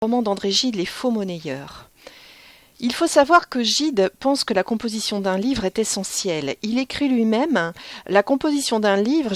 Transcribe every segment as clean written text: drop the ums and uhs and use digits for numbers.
Roman d'André Gide, Les faux monnayeurs. Il faut savoir que Gide pense que la composition d'un livre est essentielle. Il écrit lui-même « La composition d'un livre,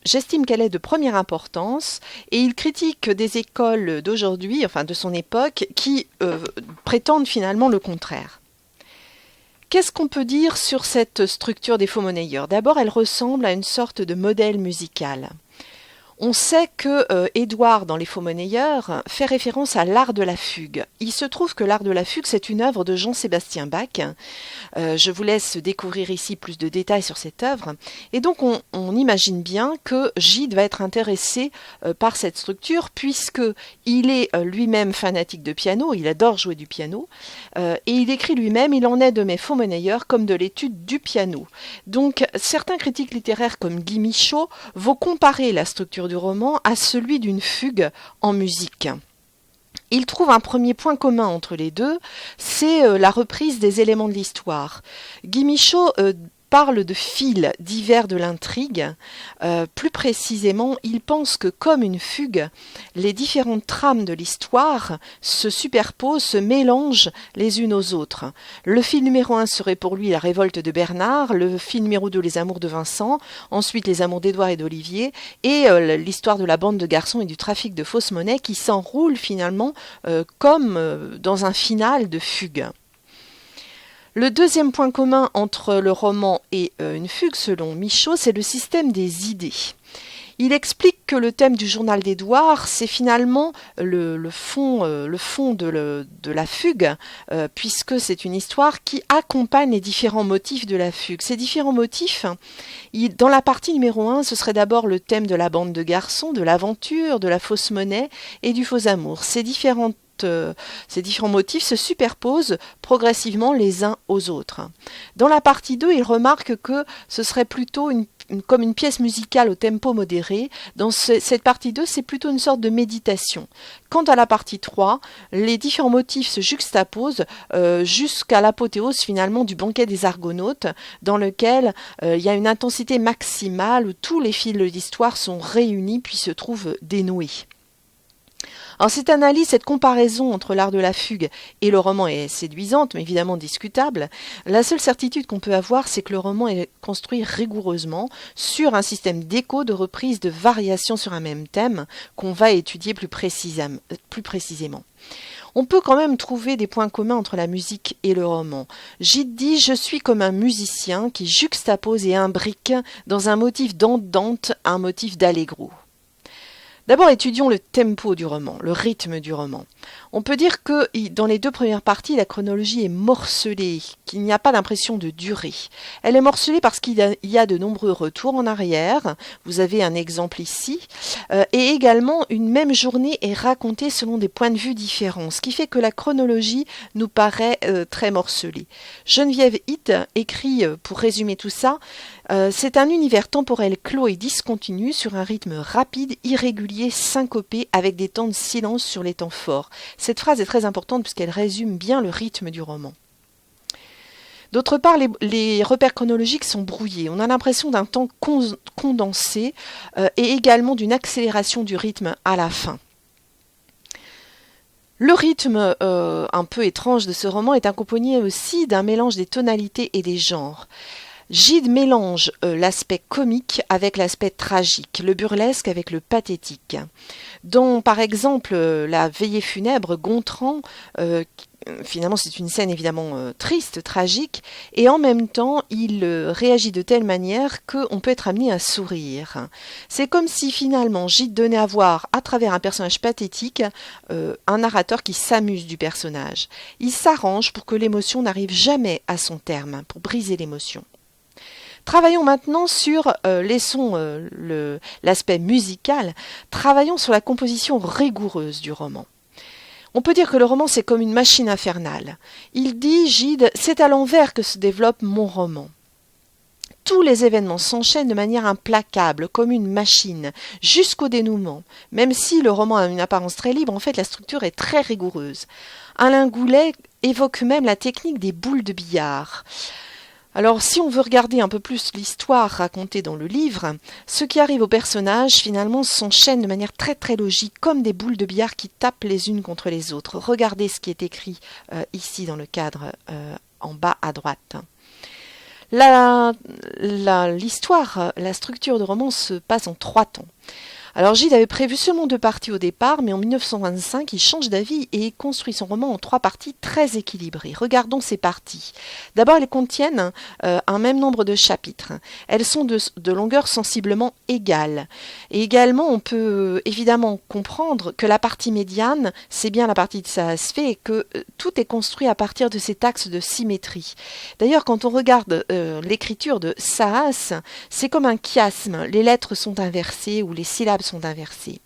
j'estime qu'elle est de première importance » et il critique des écoles d'aujourd'hui, enfin de son époque, qui prétendent finalement le contraire. Qu'est-ce qu'on peut dire sur cette structure des faux monnayeurs? D'abord, elle ressemble à une sorte de modèle musical. On sait que Édouard, dans Les faux monnayeurs, fait référence à l'art de la fugue. Il se trouve que l'art de la fugue, c'est une œuvre de Jean-Sébastien Bach. Je vous laisse découvrir ici plus de détails sur cette œuvre. Et donc, on imagine bien que Gide va être intéressé par cette structure, puisqu'il est lui-même fanatique de piano, il adore jouer du piano, et il écrit lui-même « Il en est de mes faux monnayeurs comme de l'étude du piano ». Donc, certains critiques littéraires comme Guy Michaud vont comparer la structure du roman à celui d'une fugue en musique. Il trouve un premier point commun entre les deux, c'est la reprise des éléments de l'histoire. Guy Michaud parle de fils divers de l'intrigue. Plus précisément, il pense que comme une fugue, les différentes trames de l'histoire se superposent, se mélangent les unes aux autres. Le fil numéro 1 serait pour lui la révolte de Bernard, le fil numéro 2 les amours de Vincent, ensuite les amours d'Édouard et d'Olivier, et l'histoire de la bande de garçons et du trafic de fausses monnaies qui s'enroule finalement comme dans un final de fugue. Le deuxième point commun entre le roman et une fugue, selon Michaud, c'est le système des idées. Il explique que le thème du journal d'Édouard, c'est finalement le fond de la fugue, puisque c'est une histoire qui accompagne les différents motifs de la fugue. Ces différents motifs, dans la partie numéro 1, ce serait d'abord le thème de la bande de garçons, de l'aventure, de la fausse monnaie et du faux amour. Ces différents motifs se superposent progressivement les uns aux autres. Dans la partie 2, il remarque que ce serait plutôt comme une pièce musicale au tempo modéré. Dans cette partie 2, c'est plutôt une sorte de méditation. Quant à la partie 3, les différents motifs se juxtaposent jusqu'à l'apothéose finalement du banquet des Argonautes, dans lequel il y a une intensité maximale où tous les fils de l'histoire sont réunis puis se trouvent dénoués. Alors cette analyse, cette comparaison entre l'art de la fugue et le roman est séduisante, mais évidemment discutable. La seule certitude qu'on peut avoir, c'est que le roman est construit rigoureusement sur un système d'écho, de reprise, de variations sur un même thème qu'on va étudier plus précisément. On peut quand même trouver des points communs entre la musique et le roman. Gide dit « Je suis comme un musicien qui juxtapose et imbrique dans un motif d'andante un motif d'allegro ». D'abord, étudions le tempo du roman, le rythme du roman. On peut dire que dans les deux premières parties, la chronologie est morcelée, qu'il n'y a pas d'impression de durée. Elle est morcelée parce qu'il y a de nombreux retours en arrière. Vous avez un exemple ici. Et également, une même journée est racontée selon des points de vue différents, ce qui fait que la chronologie nous paraît très morcelée. Geneviève Hitt écrit, pour résumer tout ça, c'est un univers temporel clos et discontinu sur un rythme rapide, irrégulier, syncopé, avec des temps de silence sur les temps forts. Cette phrase est très importante puisqu'elle résume bien le rythme du roman. D'autre part, les repères chronologiques sont brouillés. On a l'impression d'un temps condensé et également d'une accélération du rythme à la fin. Le rythme un peu étrange de ce roman est accompagné aussi d'un mélange des tonalités et des genres. Gide mélange l'aspect comique avec l'aspect tragique, le burlesque avec le pathétique. Dans, par exemple, la veillée funèbre, Gontran, finalement c'est une scène évidemment triste, tragique, et en même temps il réagit de telle manière qu'on peut être amené à sourire. C'est comme si finalement Gide donnait à voir, à travers un personnage pathétique, un narrateur qui s'amuse du personnage. Il s'arrange pour que l'émotion n'arrive jamais à son terme, pour briser l'émotion. Travaillons maintenant sur, laissons l'aspect musical, travaillons sur la composition rigoureuse du roman. On peut dire que le roman c'est comme une machine infernale. Il dit, Gide, c'est à l'envers que se développe mon roman. Tous les événements s'enchaînent de manière implacable, comme une machine, jusqu'au dénouement. Même si le roman a une apparence très libre, en fait la structure est très rigoureuse. Alain Goulet évoque même la technique des boules de billard. Alors, si on veut regarder un peu plus l'histoire racontée dans le livre, ce qui arrive aux personnages, finalement, s'enchaîne de manière très très logique, comme des boules de billard qui tapent les unes contre les autres. Regardez ce qui est écrit ici dans le cadre en bas à droite. L'histoire, la structure de roman se passe en 3 temps. Alors Gide avait prévu seulement 2 parties au départ, mais en 1925, il change d'avis et construit son roman en 3 parties très équilibrées. Regardons ces parties. D'abord, elles contiennent un même nombre de chapitres. Elles sont de longueur sensiblement égale. Et également, on peut évidemment comprendre que la partie médiane, c'est bien la partie de Saas-Fee et que tout est construit à partir de cet axe de symétrie. D'ailleurs, quand on regarde l'écriture de Saas, c'est comme un chiasme. Les lettres sont inversées ou les syllabes sont inversées.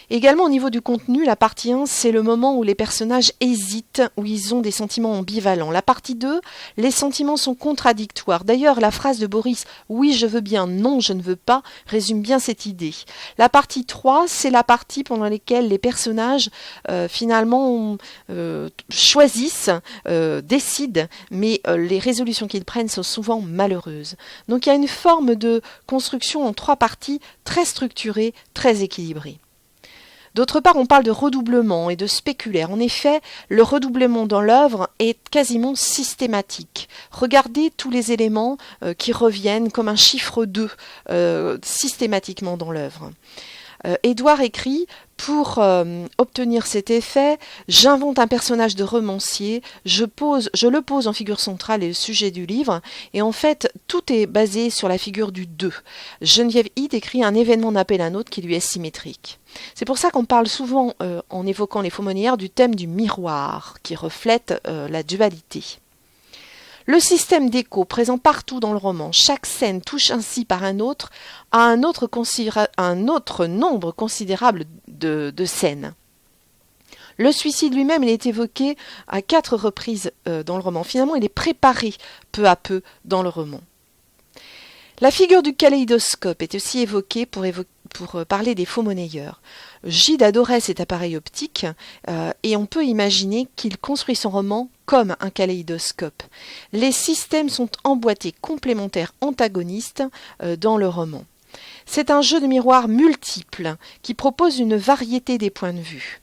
Également au niveau du contenu, la partie 1, c'est le moment où les personnages hésitent, où ils ont des sentiments ambivalents. La partie 2, les sentiments sont contradictoires. D'ailleurs, la phrase de Boris « oui, je veux bien, non, je ne veux pas » résume bien cette idée. La partie 3, c'est la partie pendant laquelle les personnages finalement choisissent, décident, mais les résolutions qu'ils prennent sont souvent malheureuses. Donc il y a une forme de construction en 3 parties très structurée, très équilibrée. D'autre part, on parle de redoublement et de spéculaire. En effet, le redoublement dans l'œuvre est quasiment systématique. Regardez tous les éléments qui reviennent comme un chiffre 2 systématiquement dans l'œuvre. Édouard écrit « Pour obtenir cet effet, j'invente un personnage de romancier, je le pose en figure centrale et le sujet du livre, et en fait, tout est basé sur la figure du 2. Geneviève Hide écrit un événement n'appelle un autre qui lui est symétrique. C'est pour ça qu'on parle souvent, en évoquant les Faux-monnayeurs, du thème du miroir, qui reflète la dualité. Le système d'écho présent partout dans le roman, chaque scène touche ainsi par un autre à un autre nombre considérable de scènes. Le suicide lui-même, il est évoqué à 4 reprises dans le roman. Finalement, il est préparé peu à peu dans le roman. La figure du kaléidoscope est aussi évoquée pour parler des faux-monnayeurs. Gide adorait cet appareil optique et on peut imaginer qu'il construit son roman comme un kaléidoscope. Les systèmes sont emboîtés, complémentaires, antagonistes dans le roman. C'est un jeu de miroirs multiple qui propose une variété des points de vue.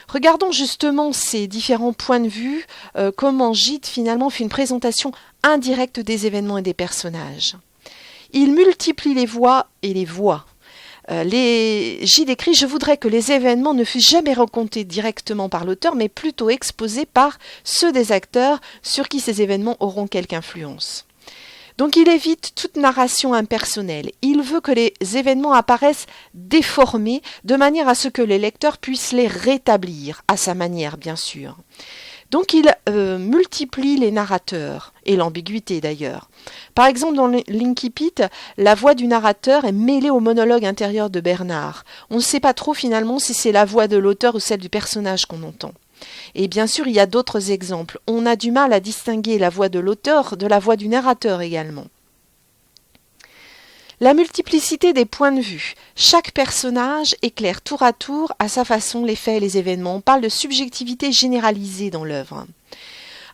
Regardons justement ces différents points de vue, comment Gide finalement fait une présentation indirecte des événements et des personnages. Il multiplie les voix et les voix. Gide écrit « Je voudrais que les événements ne fussent jamais racontés directement par l'auteur, mais plutôt exposés par ceux des acteurs sur qui ces événements auront quelque influence. » Donc il évite toute narration impersonnelle. Il veut que les événements apparaissent déformés de manière à ce que les lecteurs puissent les rétablir, à sa manière bien sûr. Donc il multiplie les narrateurs, et l'ambiguïté d'ailleurs. Par exemple, dans l'Incipit, la voix du narrateur est mêlée au monologue intérieur de Bernard. On ne sait pas trop finalement si c'est la voix de l'auteur ou celle du personnage qu'on entend. Et bien sûr, il y a d'autres exemples. On a du mal à distinguer la voix de l'auteur de la voix du narrateur également. La multiplicité des points de vue. Chaque personnage éclaire tour à tour à sa façon les faits et les événements. On parle de subjectivité généralisée dans l'œuvre.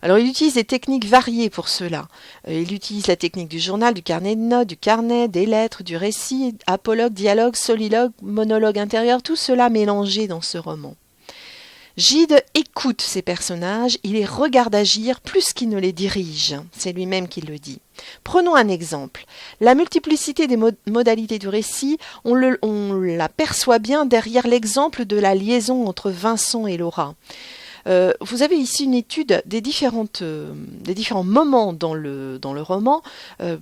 Alors il utilise des techniques variées pour cela. Il utilise la technique du journal, du carnet de notes, du carnet, des lettres, du récit, apologue, dialogue, soliloque, monologue intérieur, tout cela mélangé dans ce roman. Gide écoute ses personnages, il les regarde agir plus qu'il ne les dirige, c'est lui-même qui le dit. Prenons un exemple. La multiplicité des modalités du récit, on l'aperçoit bien derrière l'exemple de la liaison entre Vincent et Laura. Vous avez ici une étude des différents moments dans le roman,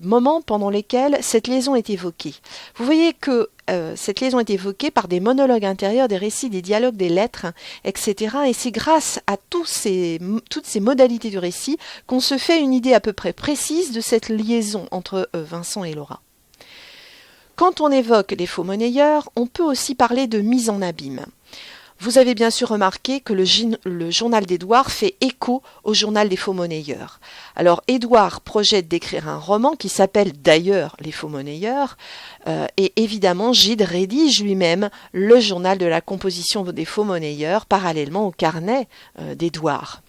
moments pendant lesquels cette liaison est évoquée. Vous voyez que cette liaison est évoquée par des monologues intérieurs, des récits, des dialogues, des lettres, etc. Et c'est grâce à toutes ces modalités du récit qu'on se fait une idée à peu près précise de cette liaison entre Vincent et Laura. Quand on évoque les faux-monnayeurs, on peut aussi parler de mise en abîme. Vous avez bien sûr remarqué que le journal d'Édouard fait écho au journal des faux-monnayeurs. Alors Édouard projette d'écrire un roman qui s'appelle d'ailleurs Les faux-monnayeurs et évidemment Gide rédige lui-même le journal de la composition des faux-monnayeurs parallèlement au carnet d'Édouard.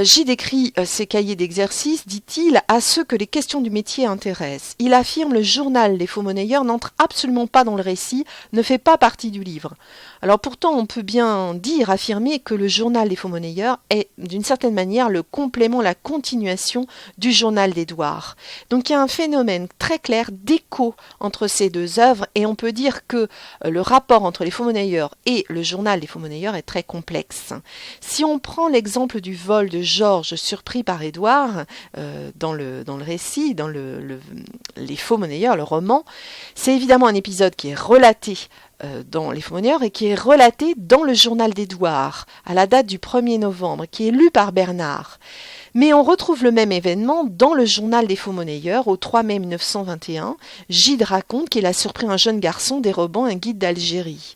Gide écrit ses cahiers d'exercice, dit-il, à ceux que les questions du métier intéressent. Il affirme: le journal Les Faux-monnayeurs n'entre absolument pas dans le récit, ne fait pas partie du livre. Alors pourtant, on peut bien affirmer que le journal Les Faux-monnayeurs est d'une certaine manière le complément, la continuation du journal d'Édouard. Donc il y a un phénomène très clair d'écho entre ces deux œuvres et on peut dire que le rapport entre Les Faux-monnayeurs et le journal Les Faux-monnayeurs est très complexe. Si on prend l'exemple du vol de Georges surpris par Édouard dans le récit, dans Les Faux-monnayeurs, le roman, c'est évidemment un épisode qui est relaté dans Les Faux-monnayeurs et qui est relaté dans le journal d'Édouard à la date du 1er novembre, qui est lu par Bernard. Mais on retrouve le même événement dans le journal des Faux-monnayeurs au 3 mai 1921. Gide raconte qu'il a surpris un jeune garçon dérobant un guide d'Algérie.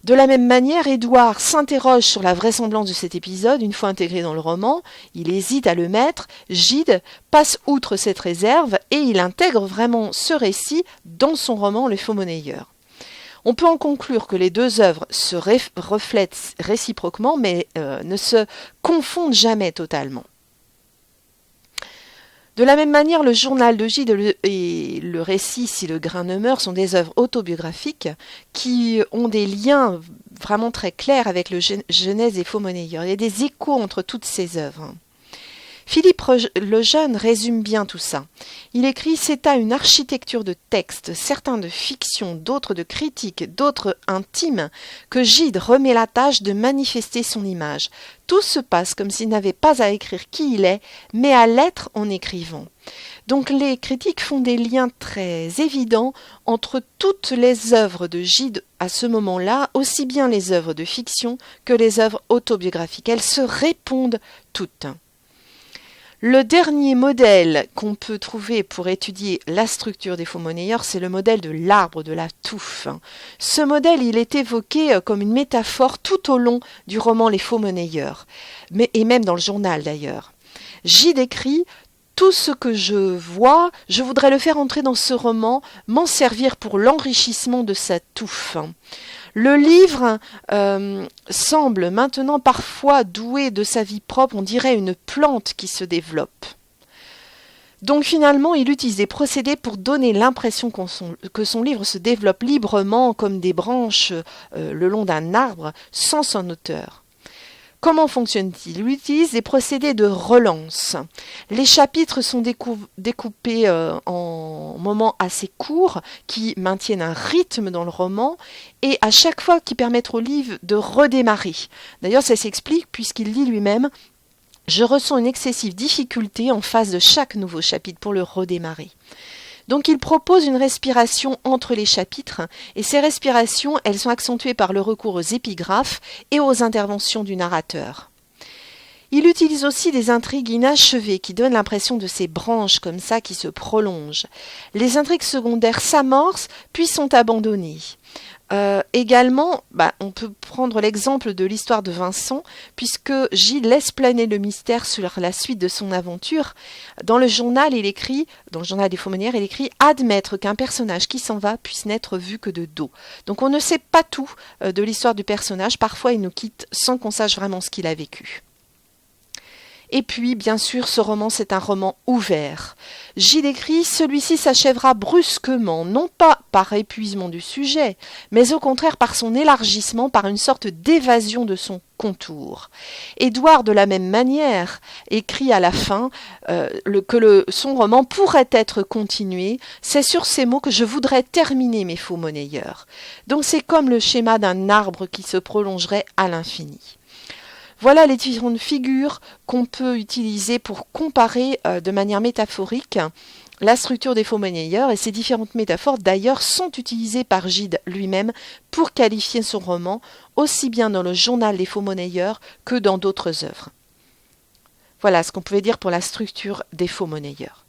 De la même manière, Édouard s'interroge sur la vraisemblance de cet épisode une fois intégré dans le roman. Il hésite à le mettre. Gide passe outre cette réserve et il intègre vraiment ce récit dans son roman Les Faux-monnayeurs. On peut en conclure que les deux œuvres se reflètent réciproquement mais ne se confondent jamais totalement. De la même manière, le journal de Gide et le récit Si le grain ne meurt sont des œuvres autobiographiques qui ont des liens vraiment très clairs avec le Genèse des Faux-monnayeurs. Il y a des échos entre toutes ces œuvres. Philippe le Jeune résume bien tout ça. Il écrit: c'est à une architecture de textes, certains de fiction, d'autres de critique, d'autres intimes, que Gide remet la tâche de manifester son image. Tout se passe comme s'il n'avait pas à écrire qui il est, mais à l'être en écrivant. Donc les critiques font des liens très évidents entre toutes les œuvres de Gide à ce moment-là, aussi bien les œuvres de fiction que les œuvres autobiographiques. Elles se répondent toutes. Le dernier modèle qu'on peut trouver pour étudier la structure des Faux-monnayeurs, c'est le modèle de l'arbre de la touffe. Ce modèle, il est évoqué comme une métaphore tout au long du roman Les Faux-monnayeurs, et même dans le journal d'ailleurs. Gide écrit: tout ce que je vois, je voudrais le faire entrer dans ce roman, m'en servir pour l'enrichissement de sa touffe. Le livre semble maintenant parfois doué de sa vie propre, on dirait une plante qui se développe. Donc finalement, il utilise des procédés pour donner l'impression que son livre se développe librement comme des branches le long d'un arbre sans son auteur. Comment fonctionne-t-il? Il utilise des procédés de relance. Les chapitres sont découpés en moments assez courts qui maintiennent un rythme dans le roman et à chaque fois qui permettent au livre de redémarrer. D'ailleurs, ça s'explique puisqu'il dit lui-même: je ressens une excessive difficulté en face de chaque nouveau chapitre pour le redémarrer. Donc il propose une respiration entre les chapitres et ces respirations, elles sont accentuées par le recours aux épigraphes et aux interventions du narrateur. Il utilise aussi des intrigues inachevées qui donnent l'impression de ces branches comme ça qui se prolongent. Les intrigues secondaires s'amorcent puis sont abandonnées. Également, on peut prendre l'exemple de l'histoire de Vincent, puisque Gide laisse planer le mystère sur la suite de son aventure. Dans le journal des Faux-monnayeurs, il écrit: admettre qu'un personnage qui s'en va puisse n'être vu que de dos. Donc on ne sait pas tout de l'histoire du personnage, parfois il nous quitte sans qu'on sache vraiment ce qu'il a vécu. Et puis, bien sûr, ce roman, c'est un roman ouvert. Gide écrit: celui-ci s'achèvera brusquement, non pas par épuisement du sujet, mais au contraire par son élargissement, par une sorte d'évasion de son contour. Édouard, de la même manière, écrit à la fin son roman pourrait être continué. C'est sur ces mots que je voudrais terminer mes Faux-monnayeurs. Donc c'est comme le schéma d'un arbre qui se prolongerait à l'infini. Voilà les différentes figures qu'on peut utiliser pour comparer de manière métaphorique la structure des Faux-monnayeurs, et ces différentes métaphores d'ailleurs sont utilisées par Gide lui-même pour qualifier son roman, aussi bien dans le journal des Faux-monnayeurs que dans d'autres œuvres. Voilà ce qu'on pouvait dire pour la structure des Faux-monnayeurs.